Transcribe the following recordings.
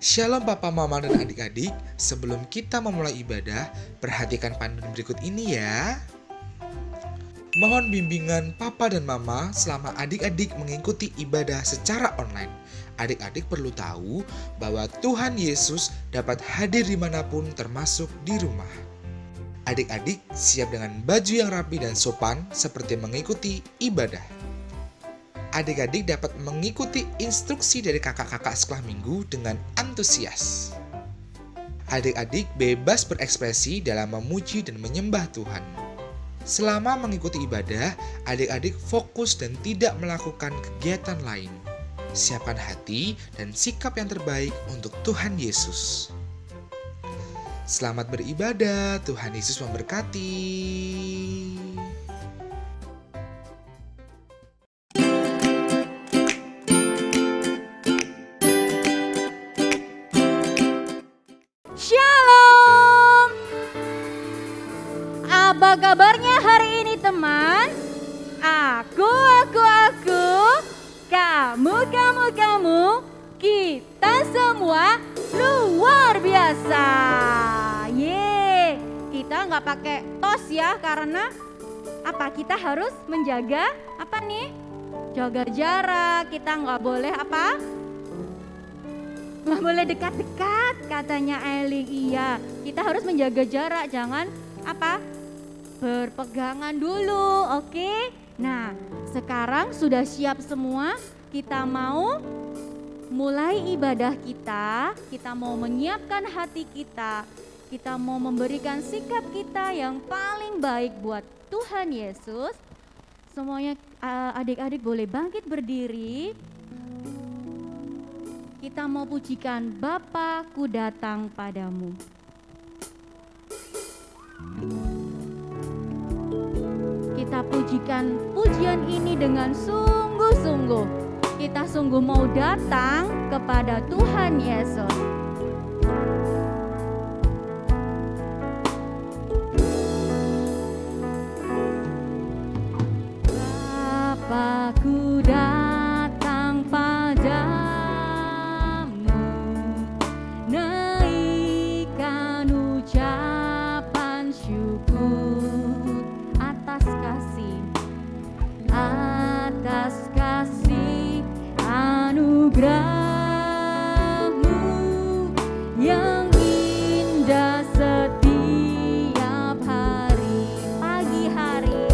Shalom Papa, Mama, dan adik-adik. Sebelum kita memulai ibadah, perhatikan panduan berikut ini ya. Mohon bimbingan Papa dan Mama selama adik-adik mengikuti ibadah secara online. Adik-adik perlu tahu bahwa Tuhan Yesus dapat hadir dimanapun termasuk di rumah. Adik-adik siap dengan baju yang rapi dan sopan seperti mengikuti ibadah. Adik-adik dapat mengikuti instruksi dari kakak-kakak sekolah minggu dengan antusias. Adik-adik bebas berekspresi dalam memuji dan menyembah Tuhan. Selama mengikuti ibadah, adik-adik fokus dan tidak melakukan kegiatan lain. Siapkan hati dan sikap yang terbaik untuk Tuhan Yesus. Selamat beribadah, Tuhan Yesus memberkati. Shalom. Apa kabarnya hari ini teman? Aku, kamu, kita semua luar biasa. Kita nggak pakai tos ya, karena apa? Kita harus menjaga apa nih? Jaga jarak. Kita nggak boleh apa? Nggak boleh dekat-dekat, katanya Eling. Iya, kita harus menjaga jarak, jangan apa? Berpegangan dulu, oke? Nah, sekarang sudah siap semua, kita mau mulai ibadah kita mau menyiapkan hati kita mau memberikan sikap kita yang paling baik buat Tuhan Yesus. Semuanya adik-adik boleh bangkit berdiri. Kita mau pujikan Bapa, ku datang padamu. Kita pujikan pujian ini dengan sungguh-sungguh. Kita sungguh mau datang kepada Tuhan Yesus. Bapa, ku datang padamu, naikkan ucapan syukur atas kasih anugerah-Mu yang indah setiap hari. Pagi hari,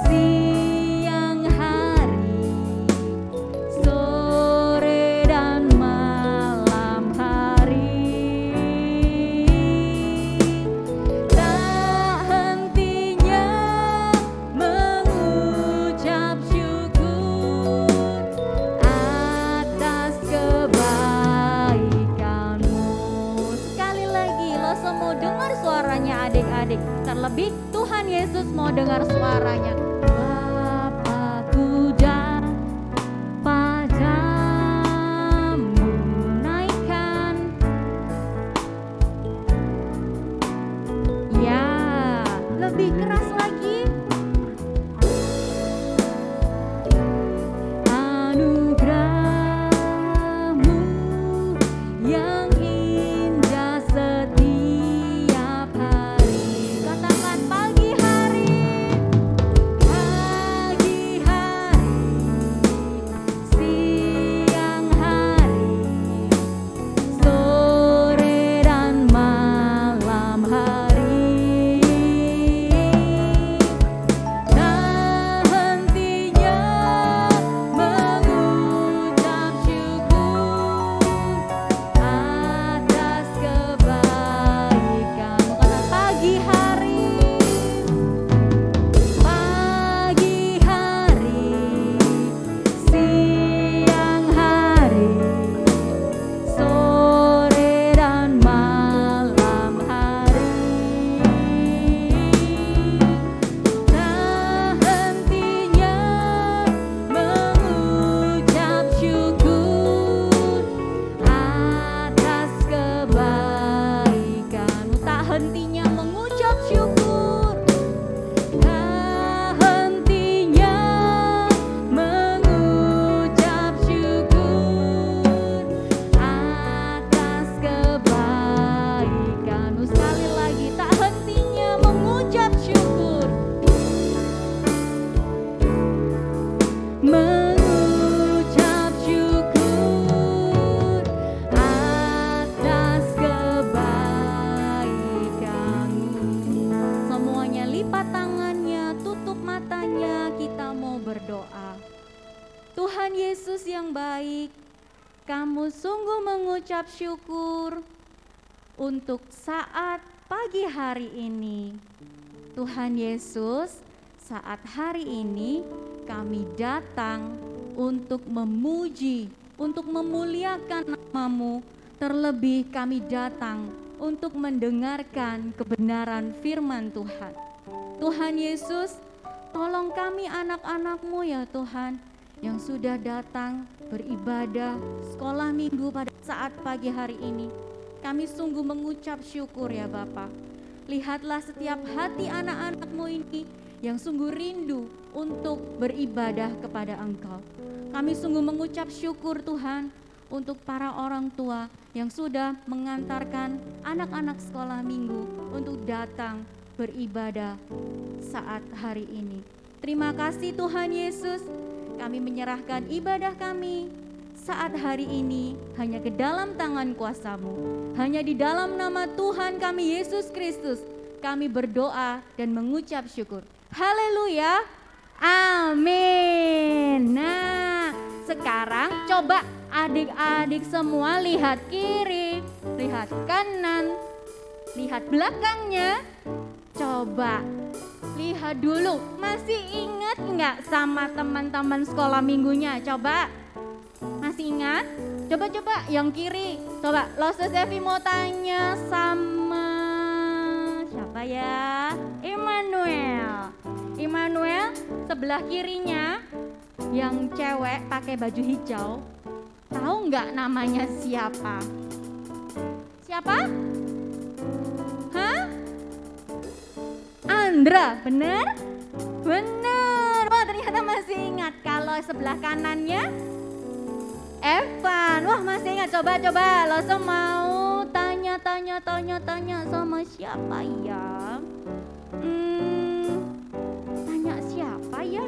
siang hari, sore dan malam hari. Tak hentinya mengucap syukur atas kebaikan-Mu. Sekali lagi, lo semua dengar suaranya adik-adik. Terlebih Tuhan Yesus mau dengar suaranya. Bapa-Ku datang padamu, naikkan. Ya, lebih keras lagi. Anugerah-Mu yang indah setiap hari. Katakan pagi hari, mengucap syukur atas kebaikan-Mu. Semuanya lipat tangannya, tutup matanya, kita mau berdoa. Tuhan Yesus yang baik, Kamu sungguh mengucap syukur untuk saat pagi hari ini. Tuhan Yesus, saat hari ini kami datang untuk memuji, untuk memuliakan nama-Mu. Terlebih kami datang untuk mendengarkan kebenaran firman Tuhan. Tuhan Yesus, tolong kami anak-anak-Mu ya Tuhan, yang sudah datang beribadah sekolah minggu pada saat pagi hari ini. Kami sungguh mengucap syukur ya Bapa. Lihatlah setiap hati anak-anak-Mu ini yang sungguh rindu untuk beribadah kepada Engkau. Kami sungguh mengucap syukur Tuhan untuk para orang tua yang sudah mengantarkan anak-anak sekolah minggu untuk datang beribadah saat hari ini. Terima kasih Tuhan Yesus. Kami menyerahkan ibadah kami saat hari ini hanya ke dalam tangan kuasa-Mu. Hanya di dalam nama Tuhan kami Yesus Kristus kami berdoa dan mengucap syukur. Haleluya. Amin. Nah, sekarang coba adik-adik semua lihat kiri, lihat kanan, lihat belakangnya. Coba lihat dulu, masih ingat nggak sama teman-teman sekolah minggunya? Coba, masih ingat? Coba yang kiri. Coba, Lose Sevi mau tanya sama siapa ya? Immanuel, sebelah kirinya yang cewek pakai baju hijau. Tahu nggak namanya siapa? Siapa? Hah? Andra, bener? Bener. Wah, ternyata masih ingat. Kalau sebelah kanannya Evan. Wah, masih ingat. Coba. Langsung mau tanya sama siapa ya? Tanya siapa ya?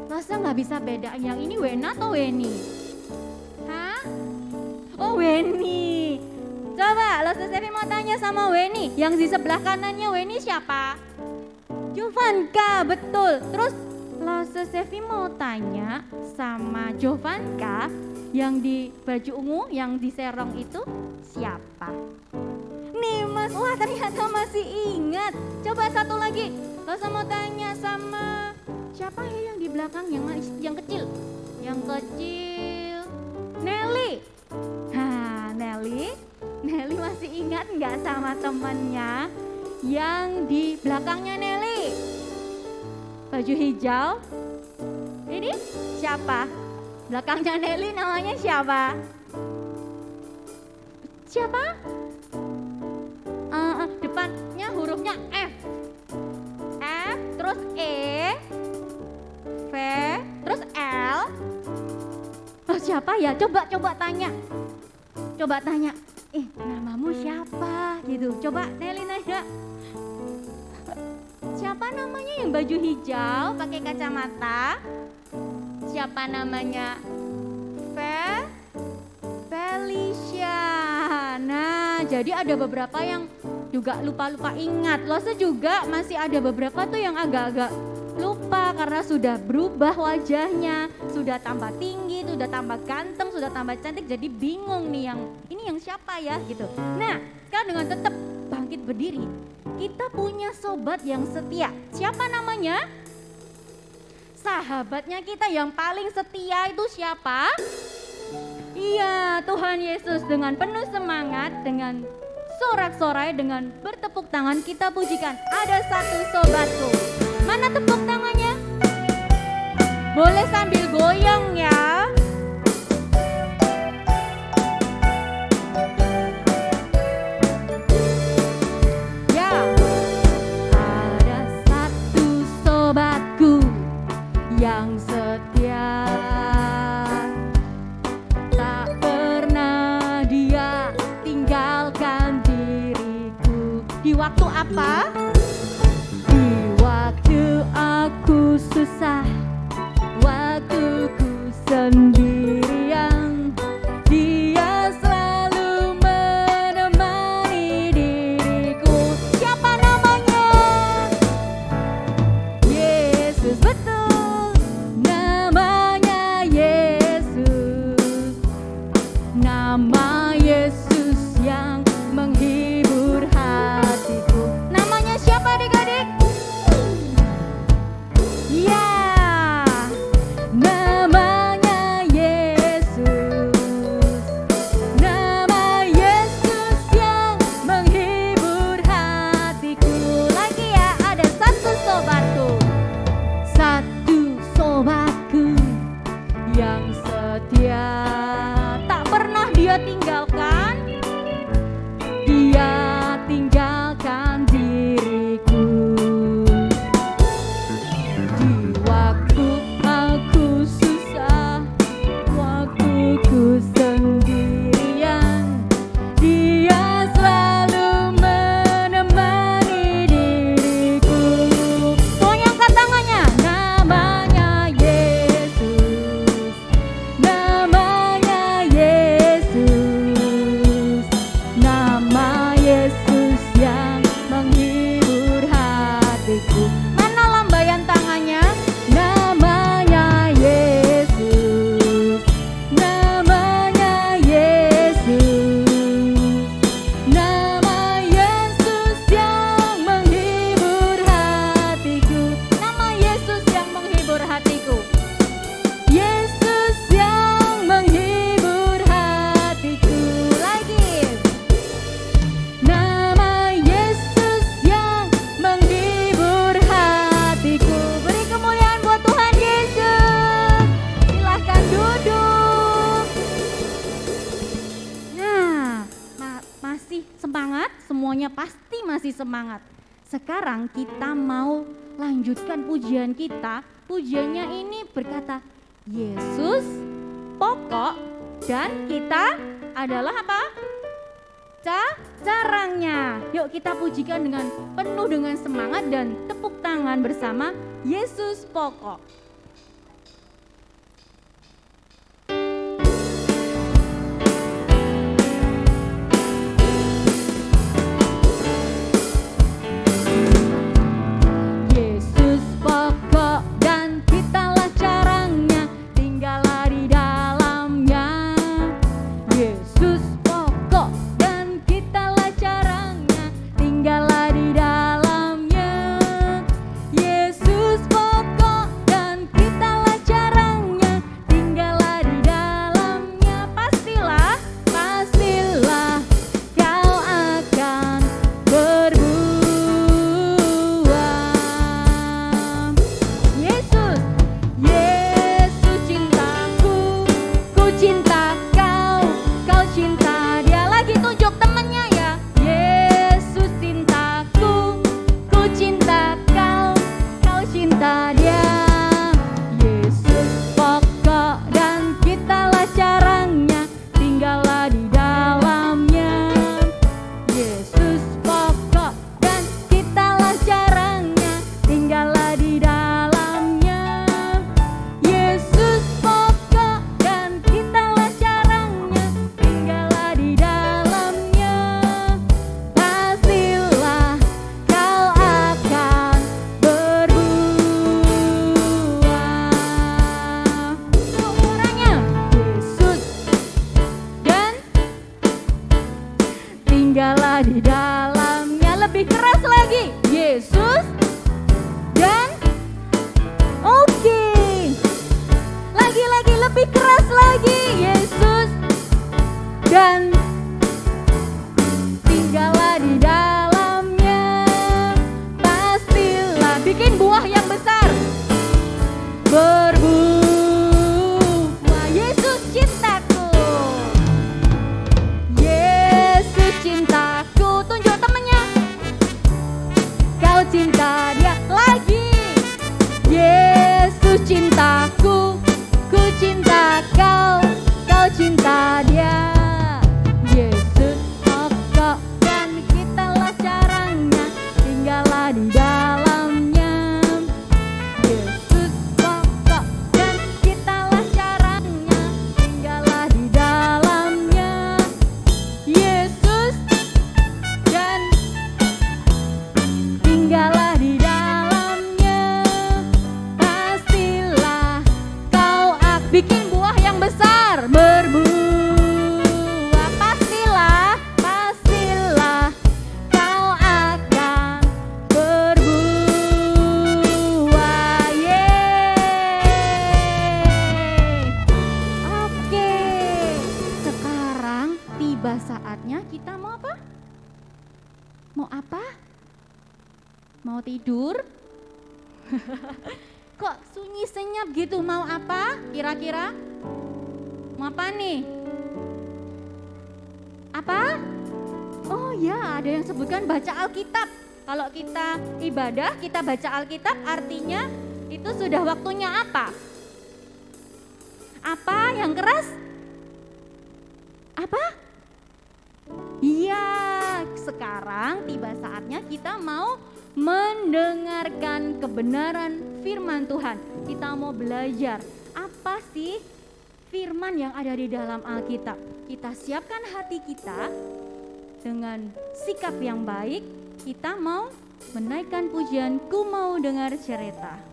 Lose nggak bisa beda. Yang ini Wena atau Weni? Hah? Oh, Weni. Coba Lose Sevi mau tanya sama Weni. Yang di sebelah kanannya Weni siapa? Jovanka, betul. Terus Lose Sevi mau tanya sama Jovanka, yang di baju ungu, yang di serong itu siapa? Nimas. Wah, ternyata masih ingat. Coba satu lagi. Lose mau tanya sama siapa ya yang di belakang, yang kecil? Yang kecil. Nelly. Nah, Nelly masih ingat nggak sama temannya yang di belakangnya Nelly? Baju hijau. Ini siapa? Belakangnya Nelly namanya siapa? Siapa? Depannya hurufnya F. Terus E, V, terus L. Oh, siapa ya? Coba tanya. Namamu siapa? Gitu. Coba Nelly nanya. Siapa namanya yang baju hijau pakai kacamata? Siapa namanya? Felicia. Nah, jadi ada beberapa yang juga lupa ingat. Lose juga masih ada beberapa tuh yang agak-agak lupa karena sudah berubah wajahnya, sudah tambah tinggi, sudah tambah ganteng, sudah tambah cantik, jadi bingung nih ini yang siapa ya gitu. Nah, sekarang dengan tetap bangkit berdiri, kita punya sobat yang setia. Siapa namanya? Sahabatnya kita yang paling setia itu siapa? Iya, Tuhan Yesus. Dengan penuh semangat, dengan sorak-sorai, dengan bertepuk tangan kita pujikan. Ada satu sobatku. Mana tepuk tangannya? Boleh sambil goyang ya. Ya, ada satu sobatku yang setia. Tak pernah dia tinggalkan diriku. Di waktu apa? Di waktu Waktu aku susah, waktu ku sendirian, Dia selalu menemani diriku. Siapa namanya? Yesus, betul. Namanya Yesus. Nama Yesus yang menghibur hatiku. Namanya siapa adik-adik? Ya, namanya Yesus. Nama Yesus yang menghibur hatiku. Lagi ya, ada satu sobatku. Satu sobatku yang setia, tak pernah dia tinggalkan. Dia tinggalkan diriku. Di waktu aku susah, waktu ku sendirian, Dia selalu menemani diriku. Tolong angkat tangannya. Namanya Yesus. Namanya Yesus. Nama Yesus yang menghibur hatiku. Mana lambaian tangannya? Namanya Yesus. Namanya Yesus. Nama Yesus yang menghibur hatiku. Nama Yesus yang menghibur hatiku. Yesus yang menghibur hatiku. Lagi. Nama Yesus yang menghibur hatiku. Beri kemuliaan buat Tuhan Yesus. Silahkan duduk. Nah, masih semangat? Semuanya pasti masih semangat. Sekarang kita mau lanjutkan pujian kita. Pujiannya ini berkata, Yesus pokok dan kita adalah apa? Carangnya. Yuk kita pujikan dengan penuh dengan semangat dan tepuk tangan bersama. Yesus pokok. Yesus pokok dan kitalah carangnya, tinggallah di dalamnya. Yesus pokok dan kitalah carangnya, tinggallah di dalamnya. Yesus pokok dan kitalah carangnya, tinggallah di dalamnya. Pastilah, pastilah kau akan berbuah. Yesus, Yesus cintaku, ku cinta kau, kau cinta dia. Lagi tunjuk temannya ya. Yesus cintaku, ku cinta kau, kau cinta dia. Yesus pokok dan kitalah carangnya, tinggallah di dalamnya. Yesus pokok dan kitalah carangnya, tinggallah di dalamnya. Yesus pokok dan kitalah carangnya, tinggallah di dalamnya. Pastilah kau akan berbuah. Semuanya Yesus dan tinggallah di dalamnya. Lebih keras lagi. Yesus dan oke. Lagi-lagi lebih keras lagi. Yesus dan tinggallah di dalamnya. Pastilah bikin buah yang besar. Berbuah. Yesus cintaku. Yesus cintaku. Tunjuk temennya. Kau cinta dia. Lagi. Yesus cintaku, ku cinta kau, kau cinta dia. Yesus pokok dan kitalah carangnya, tinggallah di dalamnya. Mau tidur? Kok sunyi senyap gitu, mau apa kira-kira? Mau apa nih? Apa? Oh ya, ada yang sebutkan baca Alkitab. Kalau kita ibadah, kita baca Alkitab, artinya itu sudah waktunya apa? Apa yang keras? Apa? Iya, sekarang tiba saatnya kita mau mendengarkan kebenaran firman Tuhan. Kita mau belajar apa sih firman yang ada di dalam Alkitab. Kita siapkan hati kita dengan sikap yang baik. Kita mau menaikkan pujian, ku mau dengar cerita.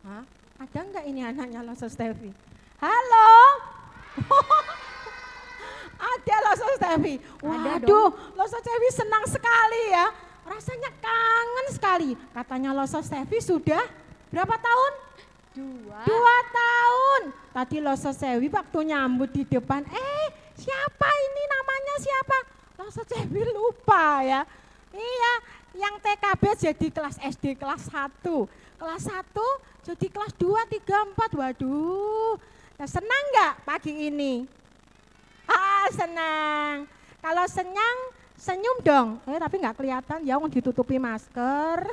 Hah? Ada enggak ini anaknya Loso Stevi? Halo? Ada Loso Stevi. Waduh, Loso Stevi senang sekali ya. Rasanya kangen sekali. Katanya Loso Stevi sudah berapa tahun? 2 tahun. Tadi Loso Stevi waktu nyambut di depan, siapa ini namanya siapa? Loso Stevi lupa ya. Iya, yang TKB jadi kelas SD kelas 1. Kelas 1 jadi kelas 2, 3, 4. Waduh, nah, senang nggak pagi ini? Senang. Kalau senyum dong. Tapi nggak kelihatan ya, ditutupi masker.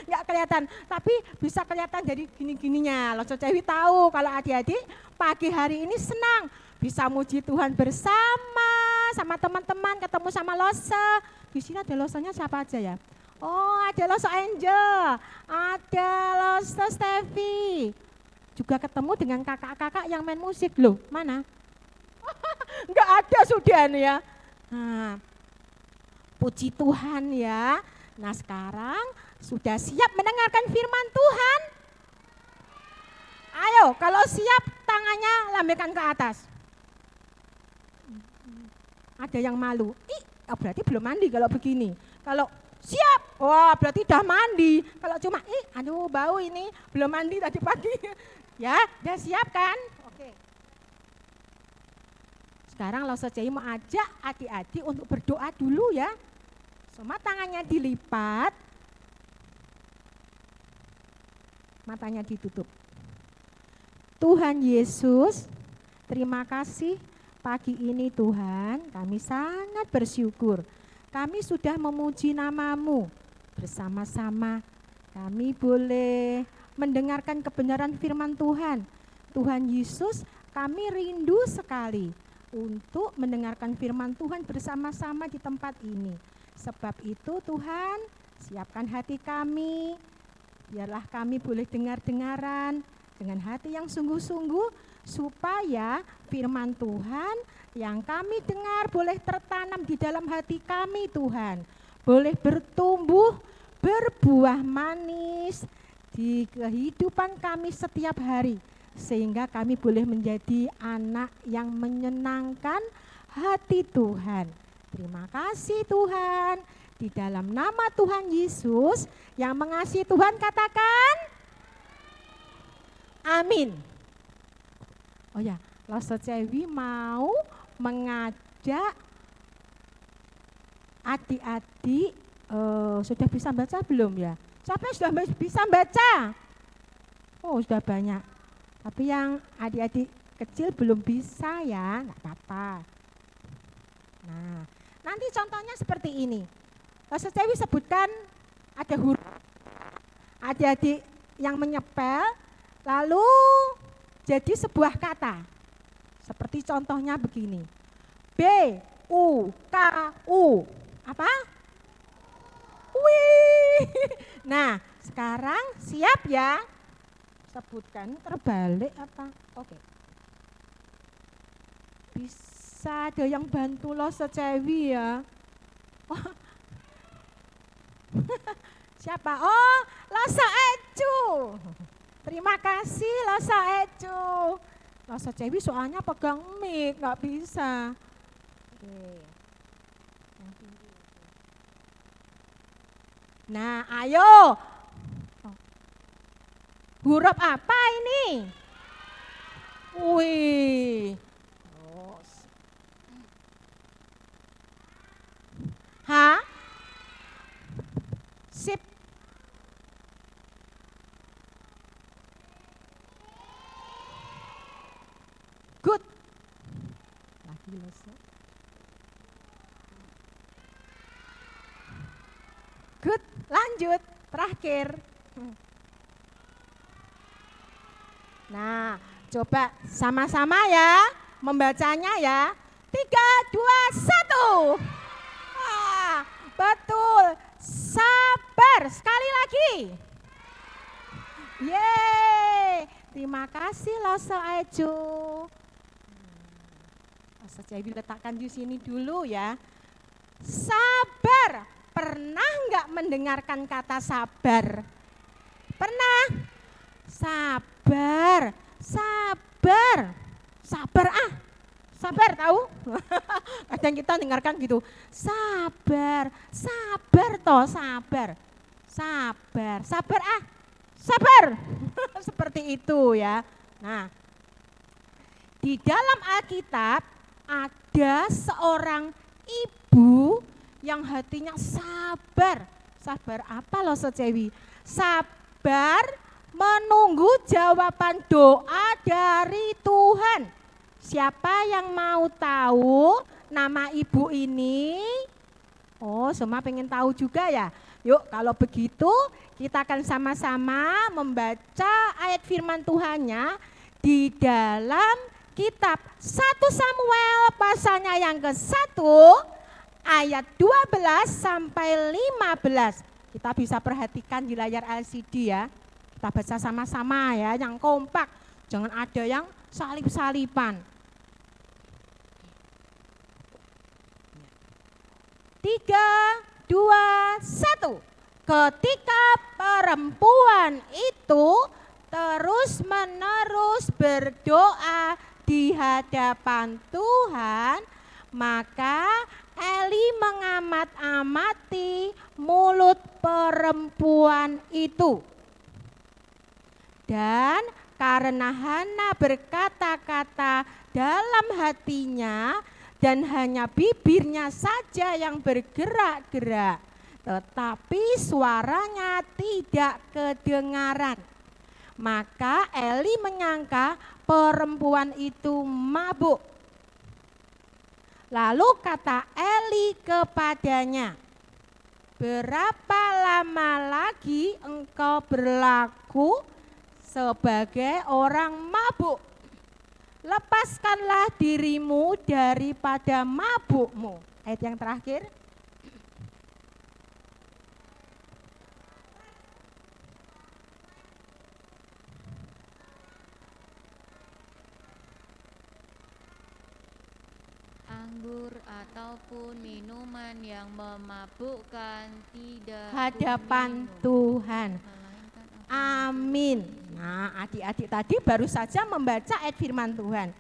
Nggak kelihatan, tapi bisa kelihatan dari gini-gininya. Loso Stevi tahu kalau adik-adik pagi hari ini senang. Bisa muji Tuhan bersama, sama teman-teman, ketemu sama Loso. Di sini ada Losonya siapa aja ya? Oh, ada Loso Angel, ada Loso Stevi. Juga ketemu dengan kakak-kakak yang main musik loh. Mana? Enggak ada sudah nih ya. Nah, puji Tuhan ya. Nah, sekarang sudah siap mendengarkan firman Tuhan? Ayo, kalau siap tangannya lambaikan ke atas. Ada yang malu. Berarti belum mandi kalau begini. Kalau siap. Wah, berarti udah mandi. Kalau cuma, aduh bau ini, belum mandi tadi pagi. Ya, udah siap kan? Oke. Sekarang Loso Cewi mau ajak adik-adik untuk berdoa dulu ya. Semua tangannya dilipat, matanya ditutup. Tuhan Yesus, terima kasih pagi ini Tuhan, kami sangat bersyukur. Kami sudah memuji nama-Mu bersama-sama. Kami boleh mendengarkan kebenaran firman Tuhan. Tuhan Yesus, kami rindu sekali untuk mendengarkan firman Tuhan bersama-sama di tempat ini. Sebab itu Tuhan, siapkan hati kami, biarlah kami boleh dengar-dengaran dengan hati yang sungguh-sungguh, supaya firman Tuhan yang kami dengar boleh tertanam di dalam hati kami Tuhan. Boleh bertumbuh, berbuah manis di kehidupan kami setiap hari. Sehingga kami boleh menjadi anak yang menyenangkan hati Tuhan. Terima kasih Tuhan. Di dalam nama Tuhan Yesus yang mengasihi Tuhan katakan amin. Oh ya, Loso Cewi mau mengajak adik-adik, sudah bisa baca belum ya? Siapa yang sudah bisa baca? Oh sudah banyak. Tapi yang adik-adik kecil belum bisa ya, nggak apa-apa. Nah, nanti contohnya seperti ini. Loso Cewi sebutkan ada huruf. Adik-adik yang menyepel, lalu jadi sebuah kata. Seperti contohnya begini. B, U, K, U. Apa? Wih. Nah, sekarang siap ya? Sebutkan terbalik apa? Oke. Bisa ada yang bantu Loso Cewi ya? Siapa? Oh, Loso Ecu. Terima kasih Loso Ecu. Loso Cewi soalnya pegang mic, nggak bisa. Oke. Nah, ayo. Huruf apa ini? Wih. H. Sip. Good. Lagi Loso. Good. Lanjut. Terakhir. Nah, coba sama-sama ya membacanya ya. 3, 2, 1. Ah, betul. Sabar. Sekali lagi. Yeay. Terima kasih Loso Ecu. Loso Cewi letakkan di sini dulu ya. Sabar. Pernah nggak mendengarkan kata sabar? Pernah? Sabar, sabar, sabar sabar tahu? Kadang kita dengarkan gitu, sabar, sabar toh, sabar, sabar, sabar sabar, seperti itu ya. Nah, di dalam Alkitab ada seorang ibu yang hatinya sabar. Sabar apa Loso Cewi? Sabar menunggu jawaban doa dari Tuhan. Siapa yang mau tahu nama ibu ini? Oh, semua pengen tahu juga ya? Yuk, kalau begitu kita akan sama-sama membaca ayat firman Tuhannya di dalam kitab 1 Samuel pasalnya yang ke-1 ayat 12 sampai 15. Kita bisa perhatikan di layar LCD ya. Kita baca sama-sama ya, yang kompak. Jangan ada yang salip-salipan. 3, 2, 1. Ketika perempuan itu terus-menerus berdoa di hadapan Tuhan, Maka Eli mengamat-amati mulut perempuan itu. Dan karena Hana berkata-kata dalam hatinya dan hanya bibirnya saja yang bergerak-gerak, tetapi suaranya tidak kedengaran. Maka Eli menyangka perempuan itu mabuk. Lalu kata Eli kepadanya, berapa lama lagi engkau berlaku sebagai orang mabuk? Lepaskanlah dirimu daripada mabukmu. Ayat yang terakhir. Anggur ataupun minuman yang memabukkan tidak Hadapan kuminum. Tuhan. Melainkan aku Amin. Nah, adik-adik tadi baru saja membaca ayat firman Tuhan.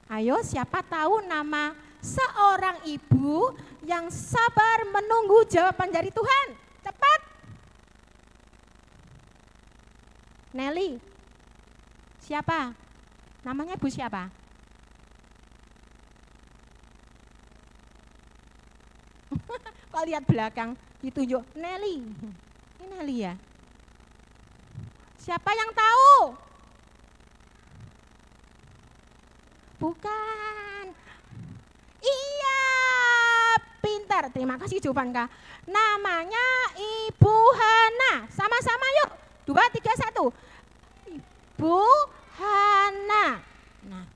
Ayo, siapa tahu nama seorang ibu yang sabar menunggu jawaban dari Tuhan? Cepat. Nelly. Siapa? Namanya ibu siapa? Kok lihat belakang ditunjuk Nelly. Ini Nelly ya? Siapa yang tahu? Bukan. Iya, pintar. Terima kasih jawaban Kak. Namanya Ibu Hana. Sama-sama yuk. 2, 3, 1. Ibu Hana. Nah,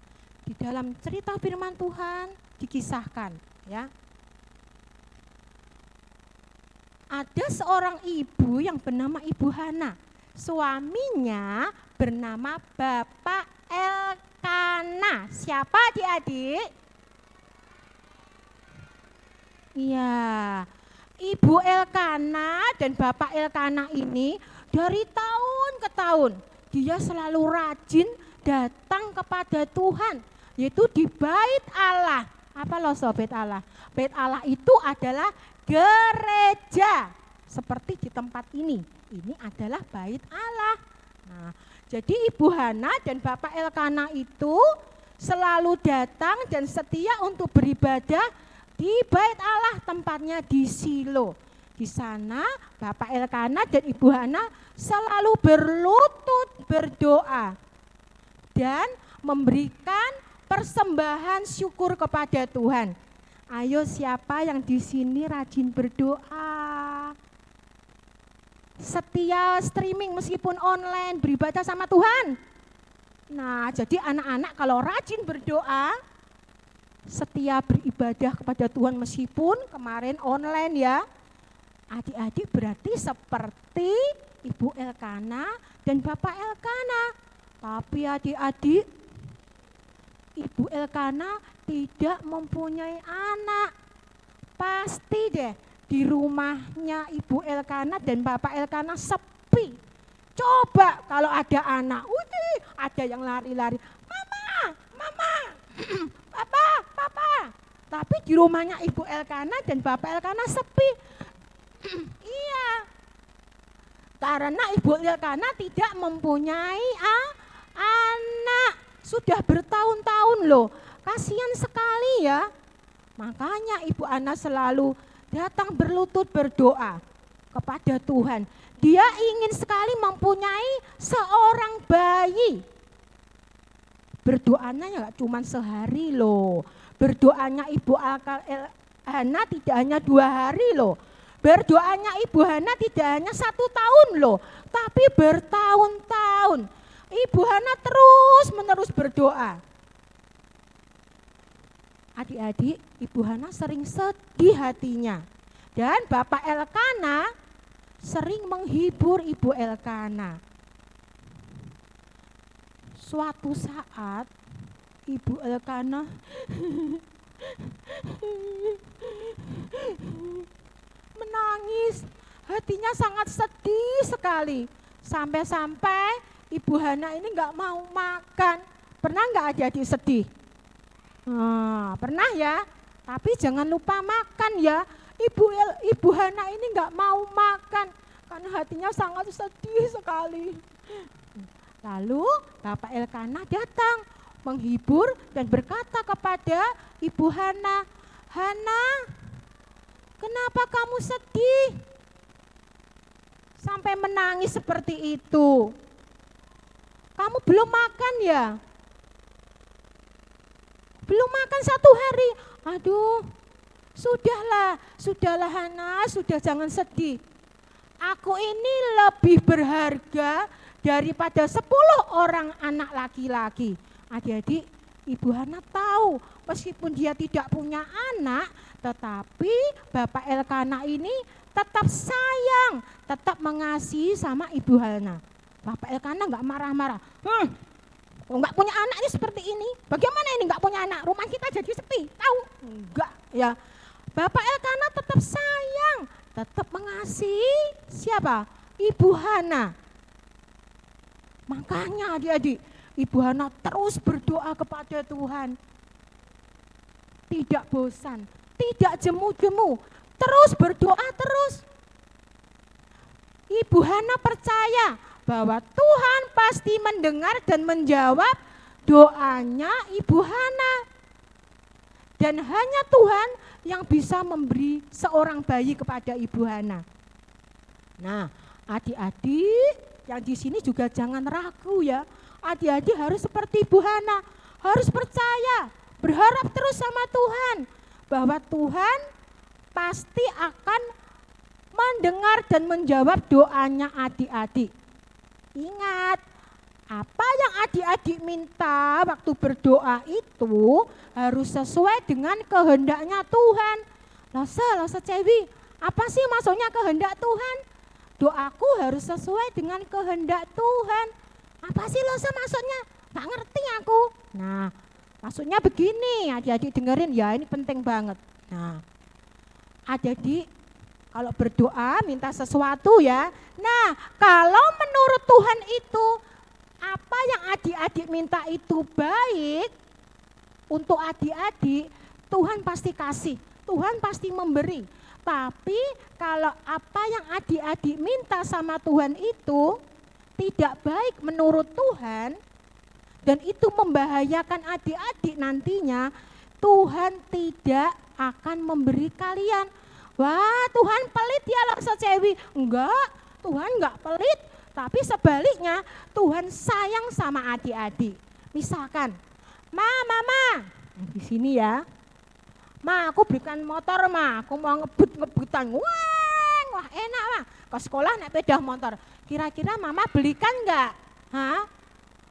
di dalam cerita firman Tuhan dikisahkan ya. Ada seorang ibu yang bernama Ibu Hana. Suaminya bernama Bapak Elkana. Siapa adik-adik? Iya, Ibu Elkana dan Bapak Elkana ini dari tahun ke tahun dia selalu rajin datang kepada Tuhan, yaitu di bait Allah. Apa loh bait Allah? Bait Allah itu adalah gereja seperti di tempat ini. Ini adalah bait Allah. Nah, jadi Ibu Hana dan Bapak Elkana itu selalu datang dan setia untuk beribadah di bait Allah, tempatnya di Silo. Di sana Bapak Elkana dan Ibu Hana selalu berlutut berdoa dan memberikan persembahan syukur kepada Tuhan. Ayo, siapa yang di sini rajin berdoa? Setia streaming meskipun online beribadah sama Tuhan. Nah, jadi anak-anak kalau rajin berdoa, setia beribadah kepada Tuhan meskipun kemarin online ya. Adik-adik berarti seperti Ibu Elkana dan Bapak Elkana. Tapi adik-adik, Ibu Elkana tidak mempunyai anak. Pasti deh di rumahnya Ibu Elkana dan Bapak Elkana sepi. Coba kalau ada anak, ada yang lari-lari, mama, mama, papa, papa. Tapi di rumahnya Ibu Elkana dan Bapak Elkana sepi. Iya, karena Ibu Elkana tidak mempunyai anak. Sudah bertahun-tahun loh, kasihan sekali ya. Makanya Ibu Ana selalu datang berlutut berdoa kepada Tuhan. Dia ingin sekali mempunyai seorang bayi. Berdoanya ya gak cuma sehari loh. Berdoanya Ibu Hana tidak hanya 2 hari loh. Berdoanya Ibu Hana tidak hanya 1 tahun loh, tapi bertahun-tahun. Ibu Hana terus-menerus berdoa. Adik-adik, Ibu Hana sering sedih hatinya. Dan Bapak Elkana sering menghibur Ibu Elkana. Suatu saat Ibu Elkana menangis, hatinya sangat sedih sekali. Sampai-sampai Ibu Hana ini nggak mau makan. Pernah nggak adik-adik sedih? Pernah ya? Tapi jangan lupa makan ya. Ibu Hana ini nggak mau makan karena hatinya sangat sedih sekali. Lalu Bapak Elkanah datang menghibur dan berkata kepada Ibu Hana, "Hana, kenapa kamu sedih? Sampai menangis seperti itu. Kamu belum makan ya? Belum makan 1 hari. Aduh, sudahlah Hana, sudah jangan sedih. Aku ini lebih berharga daripada 10 orang anak laki-laki." Adik-adik, Ibu Hana tahu meskipun dia tidak punya anak, tetapi Bapak Elkanah ini tetap sayang, tetap mengasihi sama Ibu Hana. Bapak Elkanah nggak marah-marah. Nggak punya anak ini seperti ini. Bagaimana ini nggak punya anak? Rumah kita jadi sepi, tahu? Enggak ya. Bapak Elkanah tetap sayang, tetap mengasihi siapa? Ibu Hana. Makanya adik-adik, Ibu Hana terus berdoa kepada Tuhan. Tidak bosan, tidak jemu-jemu, terus berdoa terus. Ibu Hana percaya bahwa Tuhan pasti mendengar dan menjawab doanya Ibu Hana. Dan hanya Tuhan yang bisa memberi seorang bayi kepada Ibu Hana. Nah, adik-adik yang di sini juga jangan ragu ya. Adik-adik harus seperti Ibu Hana, harus percaya, berharap terus sama Tuhan bahwa Tuhan pasti akan mendengar dan menjawab doanya adik-adik. Ingat, apa yang adik-adik minta waktu berdoa itu harus sesuai dengan kehendaknya Tuhan. Lasa Cewi, apa sih maksudnya kehendak Tuhan? Doaku harus sesuai dengan kehendak Tuhan. Apa sih Lasa maksudnya? Gak ngerti aku. Nah, maksudnya begini, adik-adik dengerin ya, ini penting banget. Nah, adik-adik kalau berdoa minta sesuatu ya. Nah, kalau menurut Tuhan itu apa yang adik-adik minta itu baik untuk adik-adik, Tuhan pasti kasih, Tuhan pasti memberi. Tapi kalau apa yang adik-adik minta sama Tuhan itu tidak baik menurut Tuhan dan itu membahayakan adik-adik nantinya, Tuhan tidak akan memberi kalian. Wah, Tuhan pelit ya Lasa Cewi. Enggak, Tuhan enggak pelit. Tapi sebaliknya Tuhan sayang sama adik-adik. Misalkan, Mama, di sini ya. Ma, aku berikan motor, Ma. Aku mau ngebut-ngebutan. Wah, enak, Ma. Ke sekolah naik sepeda motor. Kira-kira Mama belikan enggak? Hah?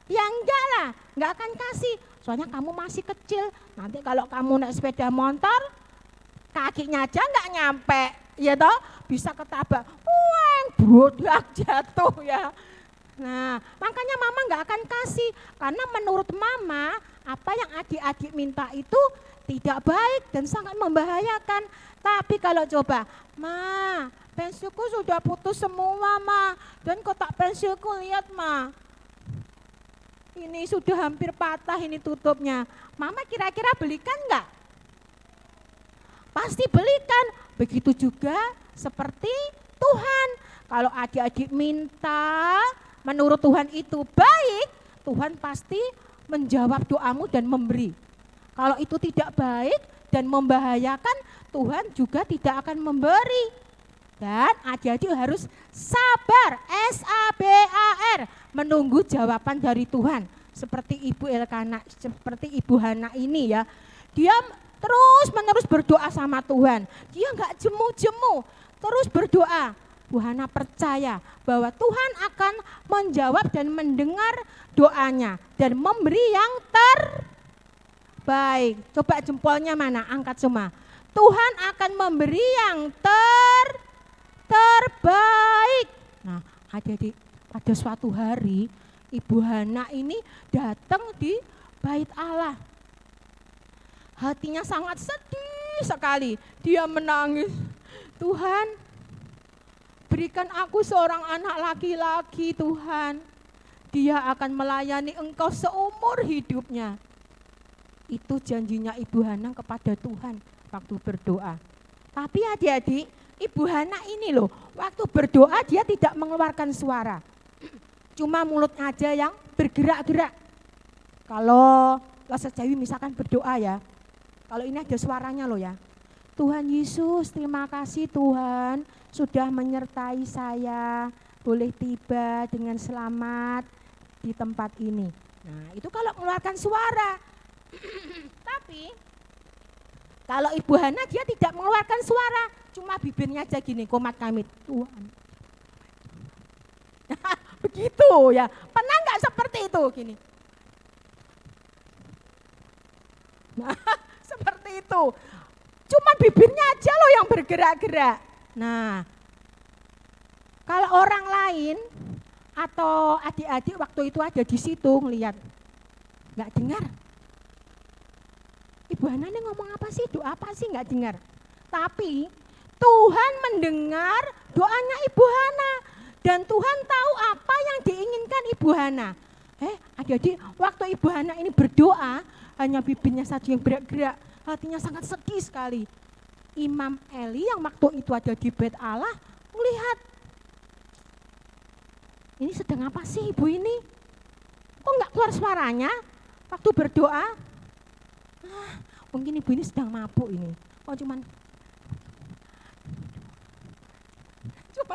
Ya enggak lah, enggak akan kasih. Soalnya kamu masih kecil. Nanti kalau kamu naik sepeda motor, kakinya aja enggak nyampe. Ya toh, bisa ketabrak. Bodak jatuh ya. Nah, makanya Mama enggak akan kasih. Karena menurut Mama, apa yang adik-adik minta itu tidak baik dan sangat membahayakan. Tapi kalau coba, Ma, pensilku sudah putus semua, Ma. Dan kotak pensilku lihat, Ma. Ini sudah hampir patah ini tutupnya. Mama kira-kira belikan enggak? Pasti belikan. Begitu juga seperti Tuhan. Kalau adik-adik minta menurut Tuhan itu baik, Tuhan pasti menjawab doamu dan memberi. Kalau itu tidak baik dan membahayakan, Tuhan juga tidak akan memberi. Dan adik-adik harus sabar, S-A-B-A-R, menunggu jawaban dari Tuhan. Seperti Ibu Elkanah, seperti Ibu Hana ini ya. Dia terus-menerus berdoa sama Tuhan. Dia enggak jemu-jemu, terus berdoa. Bu Hana percaya bahwa Tuhan akan menjawab dan mendengar doanya dan memberi yang terbaik. Coba jempolnya mana? Angkat semua. Tuhan akan memberi yang terbaik. Nah, adik-adik, pada suatu hari Ibu Hana ini datang di Bait Allah. Hatinya sangat sedih sekali. Dia menangis. Tuhan, berikan aku seorang anak laki-laki, Tuhan. Dia akan melayani Engkau seumur hidupnya. Itu janjinya Ibu Hana kepada Tuhan. waktu berdoa. Tapi adik-adik, Ibu Hana ini loh, waktu berdoa dia tidak mengeluarkan suara. Cuma mulut aja yang bergerak-gerak. Kalau Sejauh misalkan berdoa ya, kalau ini ada suaranya loh ya. Tuhan Yesus, terima kasih Tuhan sudah menyertai saya, boleh tiba dengan selamat di tempat ini. Nah itu kalau mengeluarkan suara. Tapi kalau Ibu Hana dia tidak mengeluarkan suara, cuma bibirnya aja gini, komat kamit, Tuhan. Begitu ya, pernah nggak seperti itu gini? Nah, seperti itu. Cuma bibirnya aja loh yang bergerak-gerak. Nah, kalau orang lain atau adik-adik waktu itu ada di situ ngelihat, nggak dengar. Ibu Hana ini ngomong apa sih, doa apa sih, nggak dengar. Tapi Tuhan mendengar doanya Ibu Hana dan Tuhan tahu apa yang diinginkan Ibu Hana. Adik-adik, waktu Ibu Hana ini berdoa, hanya bibirnya saja yang bergerak, hatinya sangat sedih sekali. Imam Eli yang waktu itu ada di bait Allah melihat, ini sedang apa sih ibu ini? Kok nggak keluar suaranya waktu berdoa? Mungkin ibu ini sedang mabuk ini. Oh cuman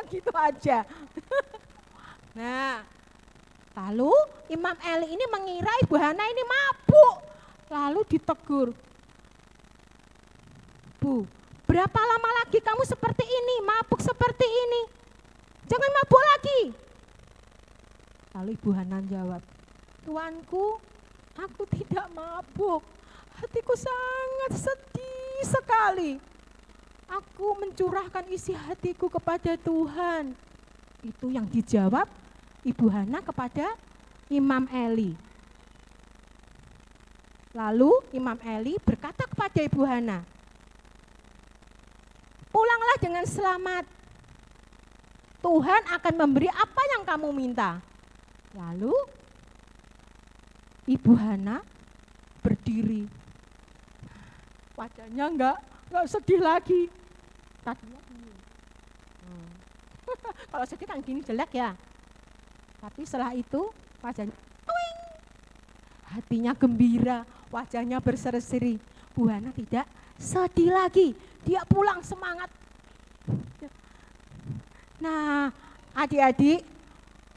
gitu aja. Nah, lalu Imam Eli ini mengira Ibu Hana ini mabuk. Lalu ditegur. Bu, berapa lama lagi kamu seperti ini, mabuk seperti ini? Jangan mabuk lagi. Lalu Ibu Hana jawab, Tuanku, aku tidak mabuk. Hatiku sangat sedih sekali. Aku mencurahkan isi hatiku kepada Tuhan. Itu yang dijawab Ibu Hana kepada Imam Eli. Lalu Imam Eli berkata kepada Ibu Hana, pulanglah dengan selamat. Tuhan akan memberi apa yang kamu minta. Lalu Ibu Hana berdiri. Wajahnya enggak sedih lagi. Tadinya gini. Kalau sedih kan gini jelek ya. Tapi setelah itu wajahnya tuing. Hatinya gembira, wajahnya berseri-seri. Bu Hana tidak sedih lagi. Dia pulang semangat. Nah, adik-adik,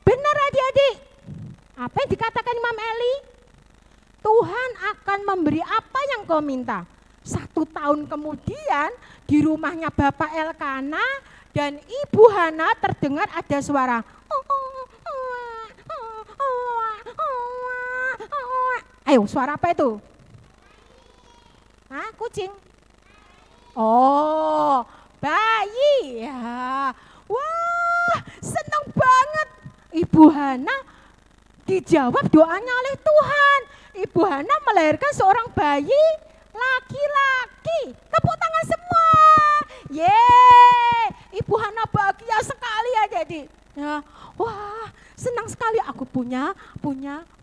benar adik-adik. Apa yang dikatakan Imam Eli? Tuhan akan memberi apa yang kau minta. 1 tahun kemudian di rumahnya Bapak Elkana dan Ibu Hana terdengar ada suara. Ayo, suara apa itu? Hah, kucing? Oh, bayi. Ya. Wah, senang banget. Ibu Hana dijawab doanya oleh Tuhan. Ibu Hana melahirkan seorang bayi laki-laki. Tepuk tangan semua. Yeay, Ibu Hana bahagia sekali ya jadi. Ya, wah, senang sekali aku punya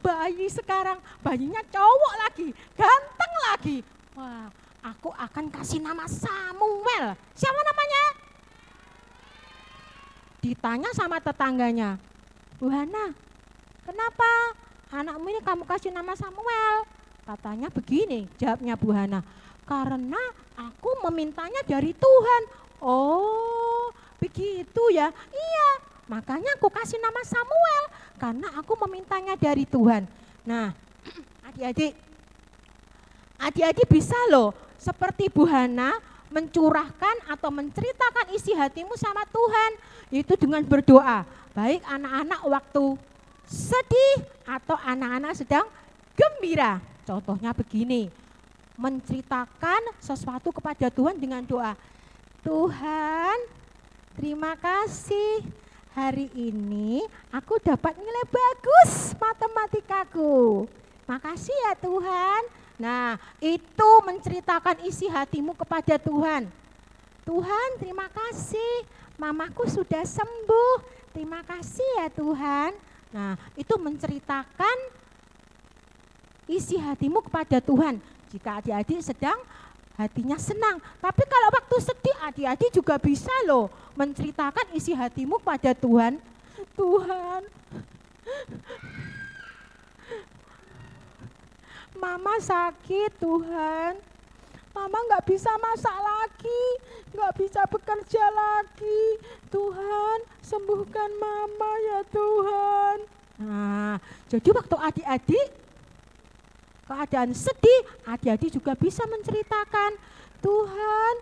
bayi sekarang. Bayinya cowok lagi, ganteng lagi. Wah, aku akan kasih nama Samuel. Siapa namanya? Ditanya sama tetangganya. Bu Hana, kenapa anakmu ini kamu kasih nama Samuel? Katanya begini, jawabnya Bu Hana. Karena aku memintanya dari Tuhan. Oh, begitu ya? Iya, makanya aku kasih nama Samuel. Karena aku memintanya dari Tuhan. Nah, adik-adik bisa loh seperti Bu Hana mencurahkan atau menceritakan isi hatimu sama Tuhan. Itu dengan berdoa. Baik anak-anak waktu sedih atau anak-anak sedang gembira. Contohnya begini, menceritakan sesuatu kepada Tuhan dengan doa. Tuhan, terima kasih hari ini aku dapat nilai bagus matematikaku. Makasih ya Tuhan. Nah, itu menceritakan isi hatimu kepada Tuhan. Tuhan, terima kasih, mamaku sudah sembuh. Terima kasih ya Tuhan. Nah, itu menceritakan isi hatimu kepada Tuhan. Jika adik-adik sedang hatinya senang. Tapi kalau waktu sedih, adik-adik juga bisa loh menceritakan isi hatimu pada Tuhan. Tuhan, Mama sakit Tuhan. Mama nggak bisa masak lagi, nggak bisa bekerja lagi. Tuhan, sembuhkan Mama ya Tuhan. Nah, jadi waktu adik-adik keadaan sedih, adik-adik juga bisa menceritakan, Tuhan,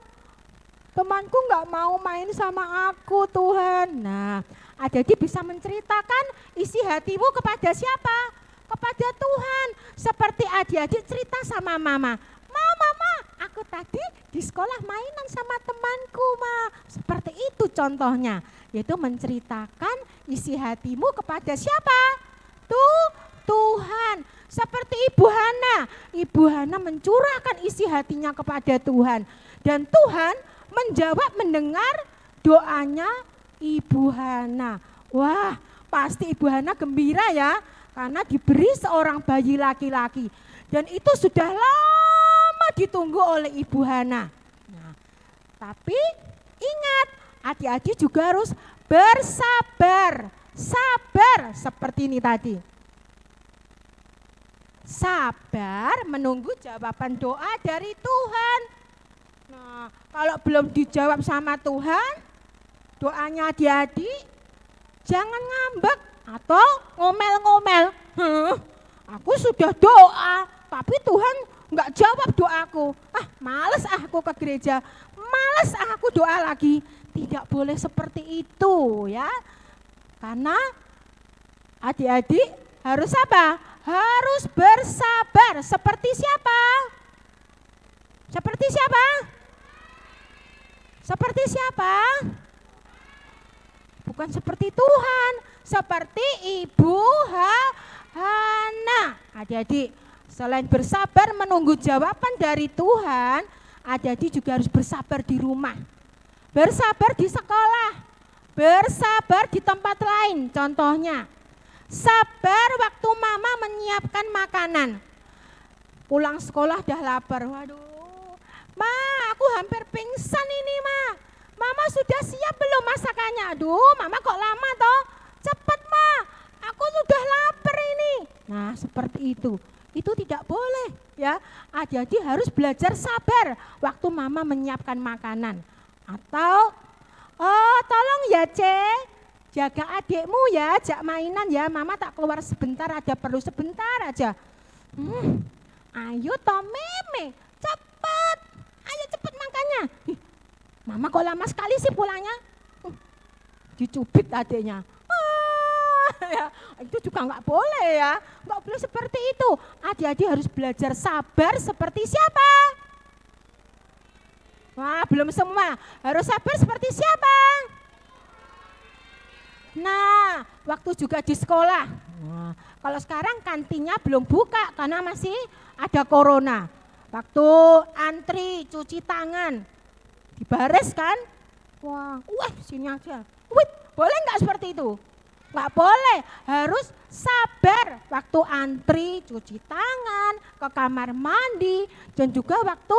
temanku nggak mau main sama aku Tuhan. Nah, adik-adik bisa menceritakan isi hatimu kepada siapa? Kepada Tuhan. Seperti adik-adik cerita sama Mama. Mama, aku tadi di sekolah mainan sama temanku, Ma. Seperti itu contohnya, yaitu menceritakan isi hatimu kepada siapa? Tuhan. Seperti Ibu Hana. Ibu Hana mencurahkan isi hatinya kepada Tuhan. Dan Tuhan menjawab mendengar doanya Ibu Hana. Wah, pasti Ibu Hana gembira ya, karena diberi seorang bayi laki-laki. Dan itu sudah lama ditunggu oleh Ibu Hana. Nah, tapi ingat, adik-adik juga harus bersabar. Sabar seperti ini tadi. Sabar menunggu jawaban doa dari Tuhan. Nah, kalau belum dijawab sama Tuhan, doanya adik-adik jangan ngambek atau ngomel-ngomel. Aku sudah doa, tapi Tuhan nggak jawab doaku. Males aku ke gereja, males aku doa lagi. Tidak boleh seperti itu ya. Karena adik-adik harus apa? Harus bersabar. Seperti siapa? Seperti siapa? Seperti siapa? Bukan seperti Tuhan, seperti Ibu Hana. Adik-adik, selain bersabar menunggu jawaban dari Tuhan, adik-adik juga harus bersabar di rumah. Bersabar di sekolah, bersabar di tempat lain. Contohnya, sabar waktu Mama menyiapkan makanan. Pulang sekolah dah lapar. Waduh, Ma, aku hampir pingsan ini, Ma. Mama sudah siap belum masakannya? Aduh, Mama kok lama toh? Cepat, Ma, aku sudah lapar ini. Nah, seperti itu. Itu tidak boleh ya. Adik-adik harus belajar sabar waktu Mama menyiapkan makanan. Atau, tolong ya jaga adikmu ya, ajak mainan ya. Mama tak keluar sebentar, ada perlu sebentar aja. Ayo toh Meme, cepat. Ayo cepat makannya. Mama kok lama sekali sih pulangnya? Dicubit adiknya. Ya, itu juga nggak boleh ya, nggak boleh seperti itu. Adik-adik harus belajar sabar seperti siapa? Wah, belum semua. Harus sabar seperti siapa? Nah, waktu juga di sekolah. Nah, kalau sekarang kantinnya belum buka karena masih ada corona. Waktu antri cuci tangan, dibaris kan? Wah, sini aja. Boleh nggak seperti itu? Nggak boleh, harus sabar waktu antri cuci tangan, ke kamar mandi, dan juga waktu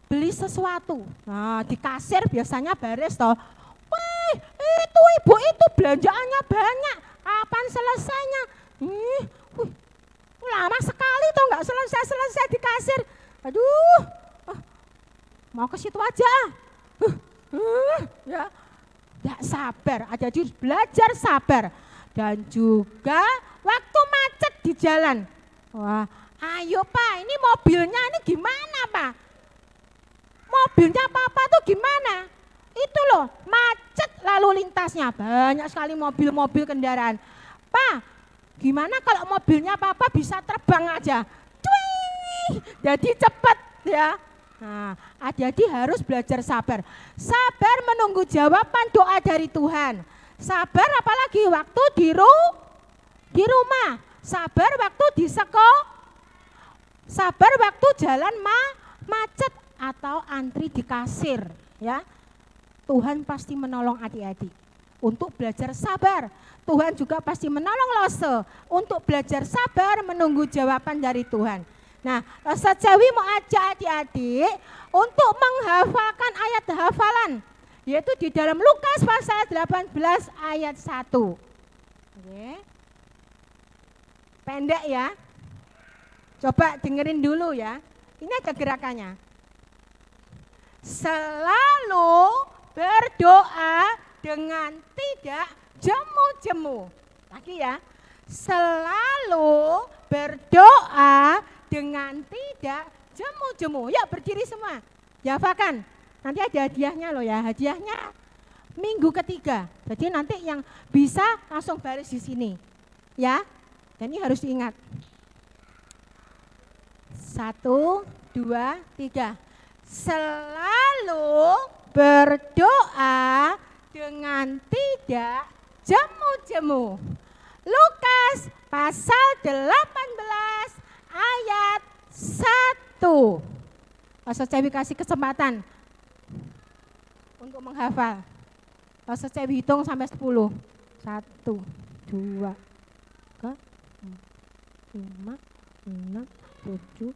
beli sesuatu. Nah, di kasir biasanya baris toh. Wih, itu ibu itu belanjaannya banyak, kapan selesainya? Lama sekali toh nggak selesai di kasir. Aduh, mau ke situ aja. Ya. Tidak sabar, adik-adik harus belajar sabar. Dan juga waktu macet di jalan. Wah, ayo Pak, ini mobilnya ini gimana Pak? Mobilnya Papa tuh gimana? Itu loh, macet lalu lintasnya. Banyak sekali mobil-mobil kendaraan. Pak, gimana kalau mobilnya Papa bisa terbang aja? Cuy, jadi cepat ya. Nah, adik-adik harus belajar sabar. Sabar menunggu jawaban doa dari Tuhan. Sabar apalagi waktu di rumah. Sabar waktu di sekolah. Sabar waktu jalan macet atau antri di kasir. Ya, Tuhan pasti menolong adik-adik untuk belajar sabar. Tuhan juga pasti menolong Lose untuk belajar sabar menunggu jawaban dari Tuhan. Nah, Ustaz Cewi mau ajak adik-adik untuk menghafalkan ayat hafalan, yaitu di dalam Lukas pasal 18 ayat 1. Oke. Pendek ya. Coba dengerin dulu ya. Ini aja gerakannya. Selalu berdoa dengan tidak jemu-jemu. Lagi ya. Selalu berdoa dengan tidak jemu-jemu. Yuk berdiri semua. Dihafalkan. Nanti ada hadiahnya loh ya. Hadiahnya minggu ketiga. Jadi nanti yang bisa langsung baris di sini. Ya. Dan ini harus diingat. 1, 2, 3. Selalu berdoa dengan tidak jemu-jemu. Lukas pasal 18 ayat 1. Ustaz Cewi kasih kesempatan untuk menghafal. Ustaz Cewi hitung sampai 10. 1, 2, 3, 4, 5, 6, 7,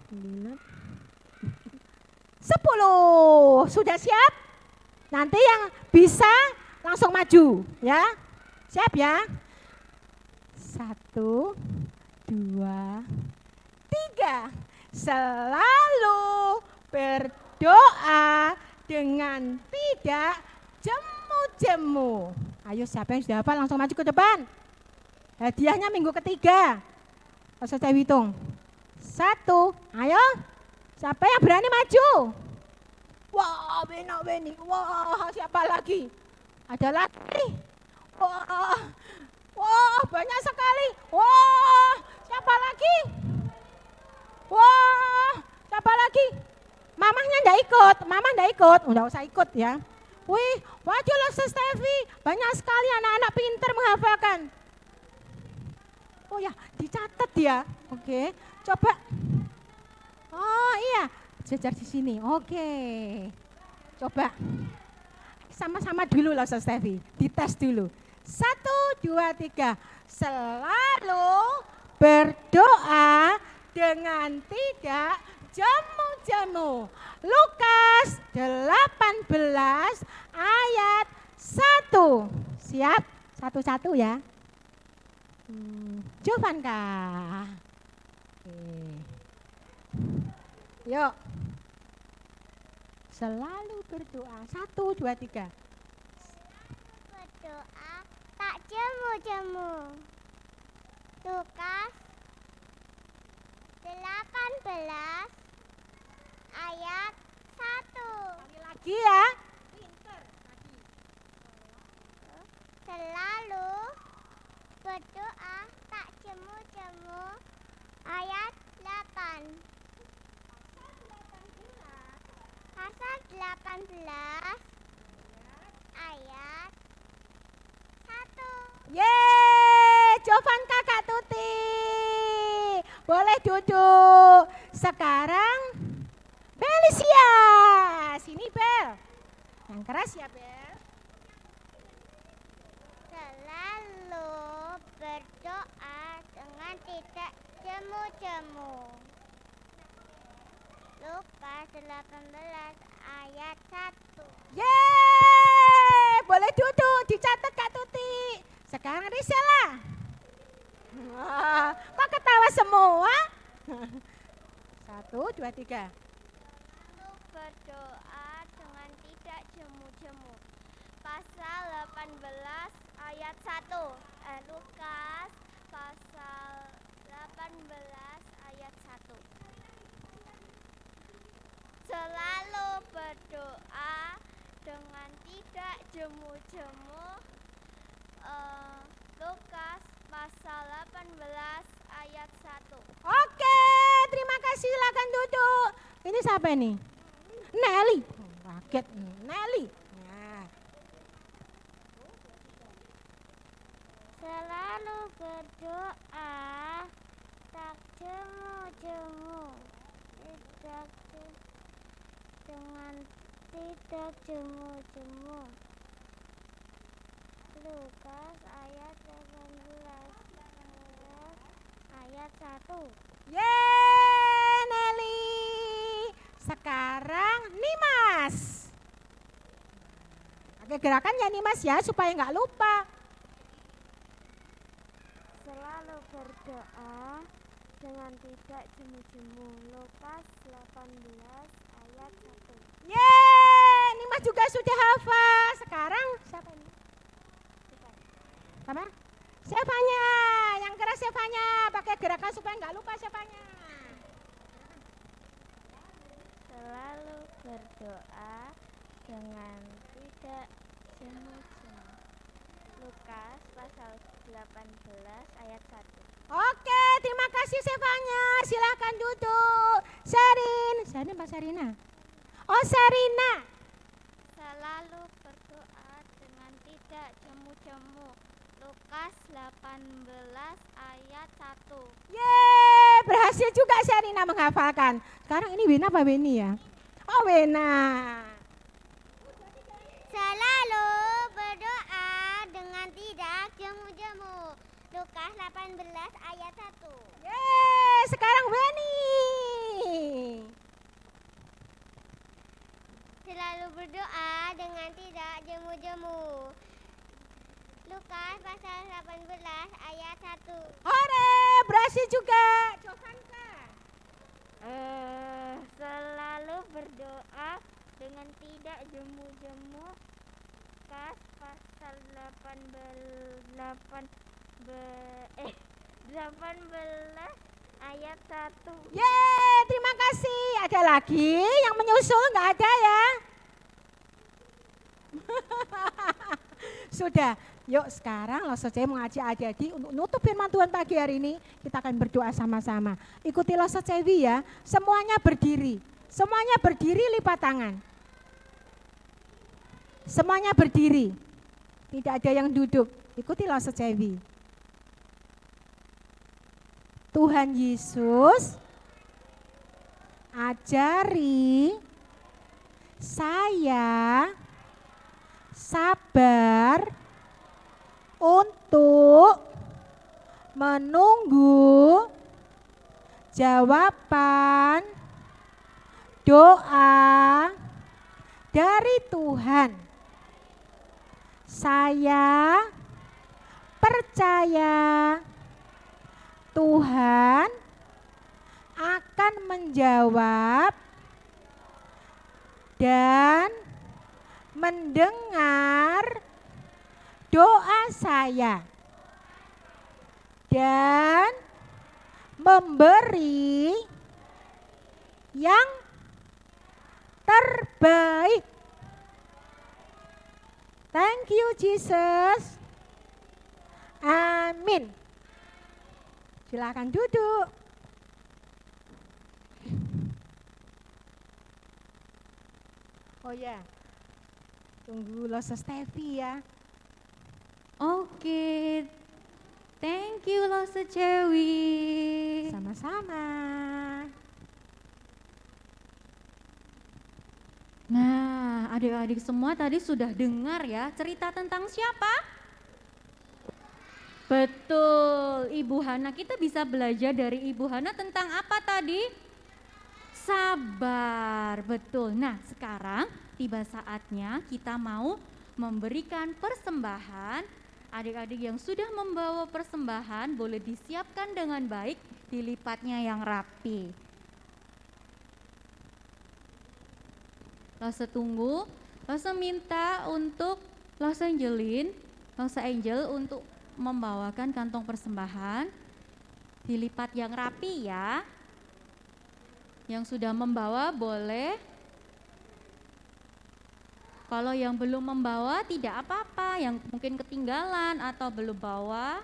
9, 10. Sudah siap? Nanti yang bisa langsung maju ya. Siap ya? 1, 2, 3. Selalu berdoa dengan tidak jemu-jemu. Ayo siapa yang sudah hafal langsung maju ke depan. Hadiahnya minggu ketiga. Ustaz Cewi hitung. 1, ayo. Siapa yang berani maju? Wah, Beni. Wah, siapa lagi? Ada lagi. Wah, banyak sekali. Wah, siapa lagi? Wah, siapa lagi? Mamahnya enggak ikut, mama enggak ikut. Enggak usah ikut ya. Wih, waduh loh Sus Tevi, banyak sekali anak-anak pintar menghafalkan. Oh ya, dicatat ya. Oke, coba. Oh iya, jejar di sini. Oke. Coba. Sama-sama dulu loh Sus Tevi, dites dulu. 1, 2, 3. Selalu berdoa dengan tidak jemu-jemu. Lukas 18 ayat 1. Siap? Satu-satu ya. Jovanka. Oke. Yuk. Selalu berdoa. 1, 2, 3. Berdoa tak jemu-jemu. Lukas 18 ayat 1. Lagi ya. Selalu berdoa tak jemu-jemu ayat 8. Pasal 18 ayat 1. Yeay, Jovan Kakak Tuti. Boleh duduk. Sekarang Belisia. Sini Bel. Yang keras ya Bel. Selalu berdoa dengan tidak jemu-jemu. Lukas 18 ayat 1. Yeay, boleh duduk. Dicatat Kak Tuti. Sekarang Risela. Wah, kok ketawa semua? 1, 2, 3. Lalu berdoa dengan tidak jemu-jemu. Pasal 18 ayat 1. Lukas pasal 18 ayat 1. Selalu berdoa dengan tidak jemu-jemu. Lukas pasal 18 ayat 1. Oke, terima kasih. Silakan duduk. Ini siapa nih? Nelly. Kaget. Nelly. Nah. Selalu berdoa tak jemu-jemu. Dengan tidak jemu-jemu. Lukas ayat 18 ayat 1. Yeay Nelly. Sekarang Nimas. Oke, gerakan ya Nimas ya supaya nggak lupa. Selalu berdoa dengan tidak jemu-jemu. Lukas 18 ayat 1. Yeay, Nimas juga sudah hafal. Sekarang siapa ini? Apa? Siapanya? Yang keras siapanya? Pakai gerakan supaya nggak lupa siapanya. Selalu berdoa dengan tidak jemu-jemu. Lukas pasal 18 ayat 1. Oke, terima kasih Sevanya. Silakan duduk. Serin Pak Sarina. Oh, Sarina. Selalu berdoa dengan tidak jemu-jemu. Lukas 18 ayat 1. Yeay, berhasil juga Sarina menghafalkan. Sekarang ini Wena apa Weni ya? Oh, Wena. Selalu berdoa dengan tidak jemu-jemu. Lukas 18 ayat 1. Yeay, sekarang Weni. Selalu berdoa dengan tidak jemu-jemu. Lukas pasal 18 ayat 1. Hore, berhasil juga. Jovanka. Selalu berdoa dengan tidak jemu-jemu. Lukas pasal 18 ayat 1. Yeay, terima kasih. Ada lagi yang menyusul nggak ada ya? Sudah. Yuk sekarang Loso Cewi mengajak adik-adik untuk nutup firman Tuhan pagi hari ini. Kita akan berdoa sama-sama. Ikuti Loso Cewi ya. Semuanya berdiri. Semuanya berdiri lipat tangan. Semuanya berdiri. Tidak ada yang duduk. Ikuti Loso Cewi. Tuhan Yesus ajari saya sabar untuk menunggu jawaban doa dari Tuhan. Saya percaya Tuhan akan menjawab dan mendengar doa saya dan memberi yang terbaik. Thank you Jesus. Amin. Silakan duduk. Oh ya, tunggu Loso Stevi ya. Oke, thank you Loso Cewi. Sama-sama. Nah, adik-adik semua tadi sudah dengar ya cerita tentang siapa? Betul, Ibu Hana. Kita bisa belajar dari Ibu Hana tentang apa tadi? Sabar, betul. Nah, sekarang tiba saatnya kita mau memberikan persembahan. Adik-adik yang sudah membawa persembahan boleh disiapkan dengan baik, dilipatnya yang rapi. Loso tunggu, Loso minta untuk Loso Angel untuk membawakan kantong persembahan, dilipat yang rapi ya. Yang sudah membawa boleh, kalau yang belum membawa tidak apa-apa, yang mungkin ketinggalan atau belum bawa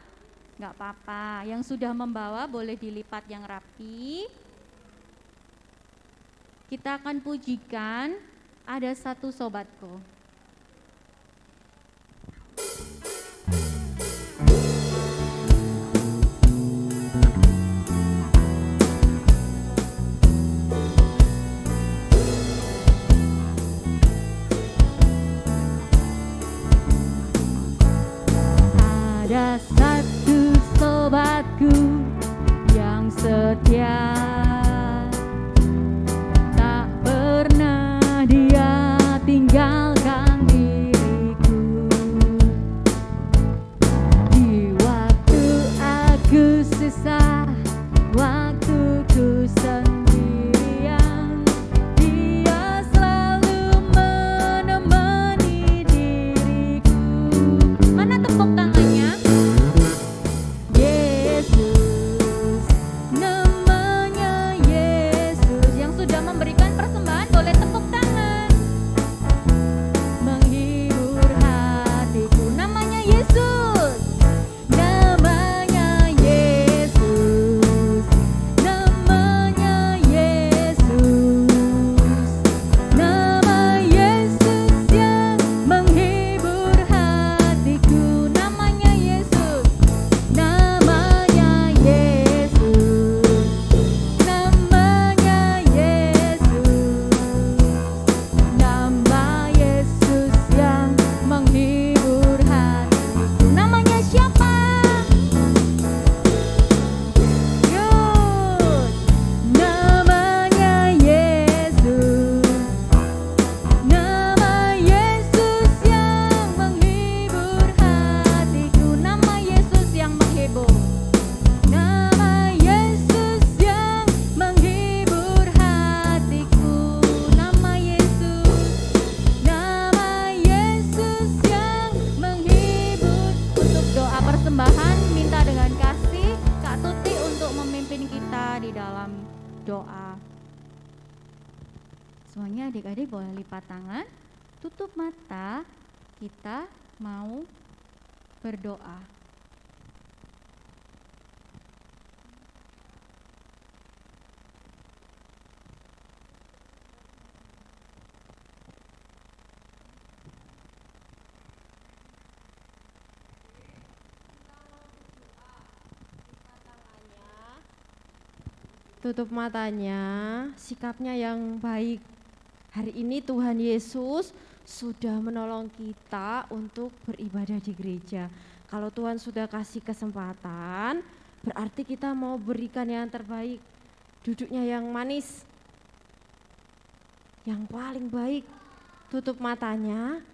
nggak apa-apa. Yang sudah membawa boleh dilipat yang rapi. Kita akan pujikan Ada Satu Sobatku. Ada satu sobatku setia. Tak pernah Dia tinggalkan diriku. Di waktu aku susah, waktu ku sendirian, Dia selalu menemani diriku. Mana tepuk tangannya? Yesus, namanya Yesus. Yang sudah memberikan persembahan boleh tepuk tangan. Menghibur hatiku, namanya Yesus. Namanya Yesus, namanya Yesus, nama Yesus yang menghibur hatiku, namanya Yesus, namanya Yesus, namanya Yesus, nama Yesus yang menghibur hatiku, namanya siapa? Good. Namanya Yesus, nama Yesus yang menghibur hatiku, nama Yesus yang menghibur, nama Yesus yang menghibur hatiku, nama Yesus yang menghibur. Untuk doa persembahan minta dengan kasih Kak Tuti untuk memimpin kita di dalam doa. Semuanya adik-adik boleh lipat tangan, tutup mata, kita mau berdoa. Tutup matanya, sikapnya yang baik. Hari ini Tuhan Yesus sudah menolong kita untuk beribadah di gereja. Kalau Tuhan sudah kasih kesempatan, berarti kita mau berikan yang terbaik. Duduknya yang manis, yang paling baik. Tutup matanya,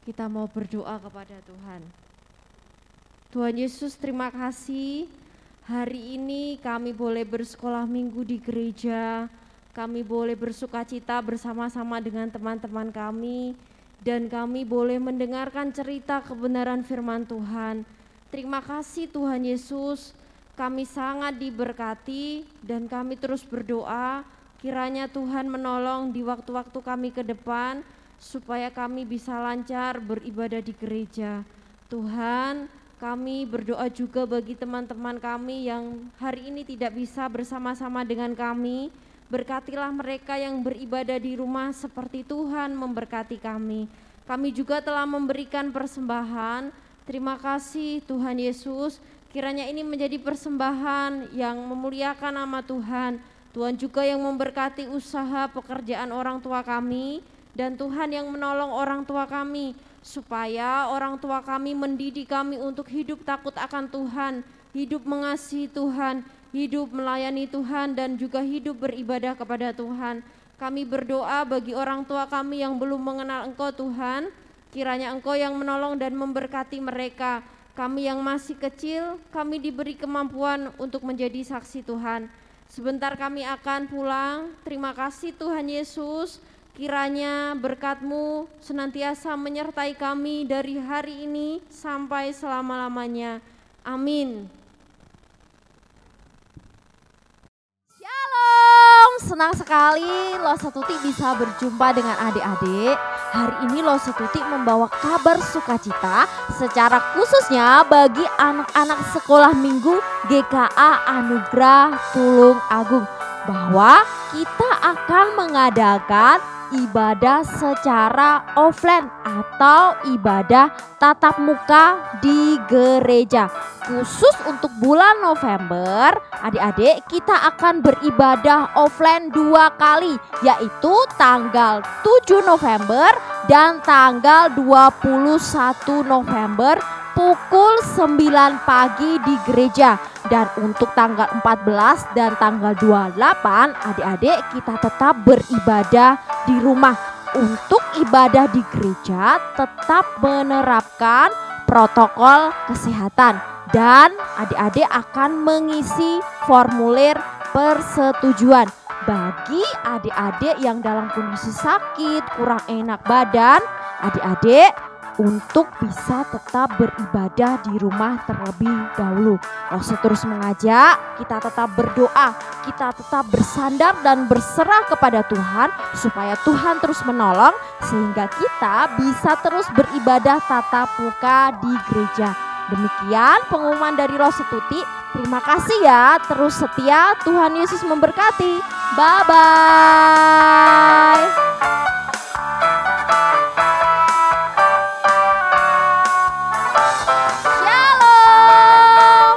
kita mau berdoa kepada Tuhan. Tuhan Yesus, terima kasih. Hari ini kami boleh bersekolah minggu di gereja, kami boleh bersukacita bersama-sama dengan teman-teman kami, dan kami boleh mendengarkan cerita kebenaran firman Tuhan. Terima kasih Tuhan Yesus, kami sangat diberkati dan kami terus berdoa, kiranya Tuhan menolong di waktu-waktu kami ke depan, supaya kami bisa lancar beribadah di gereja. Tuhan, kami berdoa juga bagi teman-teman kami yang hari ini tidak bisa bersama-sama dengan kami. Berkatilah mereka yang beribadah di rumah seperti Tuhan memberkati kami. Kami juga telah memberikan persembahan. Terima kasih Tuhan Yesus. Kiranya ini menjadi persembahan yang memuliakan nama Tuhan. Tuhan juga yang memberkati usaha pekerjaan orang tua kami. Dan Tuhan yang menolong orang tua kami, supaya orang tua kami mendidik kami untuk hidup takut akan Tuhan, hidup mengasihi Tuhan, hidup melayani Tuhan, dan juga hidup beribadah kepada Tuhan. Kami berdoa bagi orang tua kami yang belum mengenal Engkau Tuhan, kiranya Engkau yang menolong dan memberkati mereka. Kami yang masih kecil, kami diberi kemampuan untuk menjadi saksi Tuhan. Sebentar kami akan pulang. Terima kasih Tuhan Yesus. Kiranya berkat-Mu senantiasa menyertai kami dari hari ini sampai selama-lamanya. Amin. Shalom, senang sekali Losa Tuti bisa berjumpa dengan adik-adik. Hari ini Losa Tuti membawa kabar sukacita secara khususnya bagi anak-anak sekolah minggu GKA Anugerah Tulung Agung, bahwa kita akan mengadakan ibadah secara offline atau ibadah tatap muka di gereja. Khusus untuk bulan November, adik-adik kita akan beribadah offline 2 kali, yaitu tanggal 7 November dan tanggal 21 November pukul 9 pagi di gereja. Dan untuk tanggal 14 dan tanggal 28 adik-adik kita tetap beribadah di rumah. Untuk ibadah di gereja tetap menerapkan protokol kesehatan. Dan adik-adik akan mengisi formulir persetujuan. Bagi adik-adik yang dalam kondisi sakit, kurang enak badan, adik-adik untuk bisa tetap beribadah di rumah terlebih dahulu. Rosa terus mengajak kita tetap berdoa, kita tetap bersandar dan berserah kepada Tuhan supaya Tuhan terus menolong sehingga kita bisa terus beribadah tatap muka di gereja. Demikian pengumuman dari Rosa Tuti. Terima kasih ya, terus setia. Tuhan Yesus memberkati. Bye-bye. Shalom.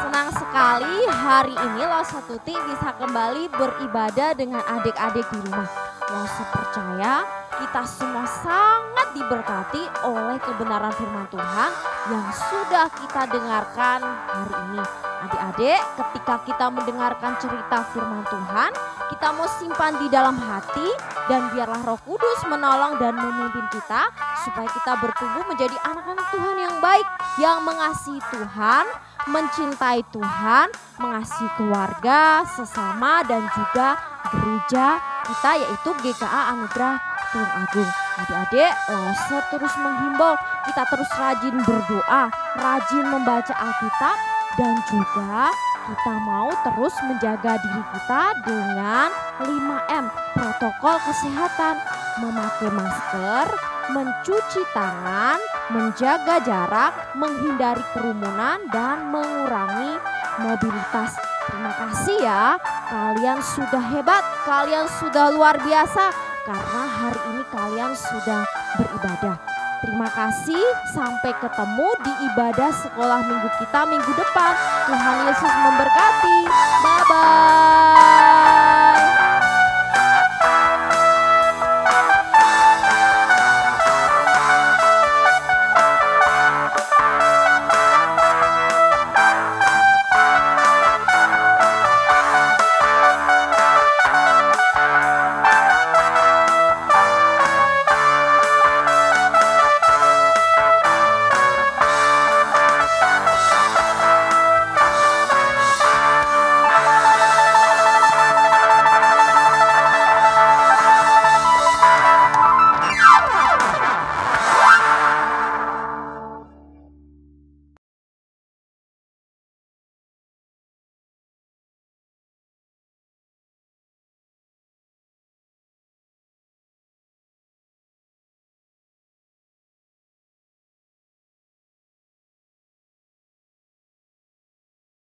Senang sekali hari ini Rosa Tuti bisa kembali beribadah dengan adik-adik di rumah. Rosa percaya kita semua sangat diberkati oleh kebenaran firman Tuhan yang sudah kita dengarkan hari ini. Adik-adik, ketika kita mendengarkan cerita firman Tuhan, kita mau simpan di dalam hati dan biarlah Roh Kudus menolong dan memimpin kita supaya kita bertumbuh menjadi anak-anak Tuhan yang baik, yang mengasihi Tuhan, mencintai Tuhan, mengasihi keluarga, sesama dan juga gereja kita yaitu GKA Anugerah Tulung Agung. Adik-adik, Rosa terus menghimbau kita terus rajin berdoa, rajin membaca Alkitab, dan juga kita mau terus menjaga diri kita dengan 5M, protokol kesehatan, memakai masker, mencuci tangan, menjaga jarak, menghindari kerumunan, dan mengurangi mobilitas. Terima kasih ya, kalian sudah hebat, kalian sudah luar biasa karena hari ini kalian sudah beribadah. Terima kasih, sampai ketemu di ibadah sekolah minggu kita minggu depan. Tuhan Yesus memberkati. Bye-bye.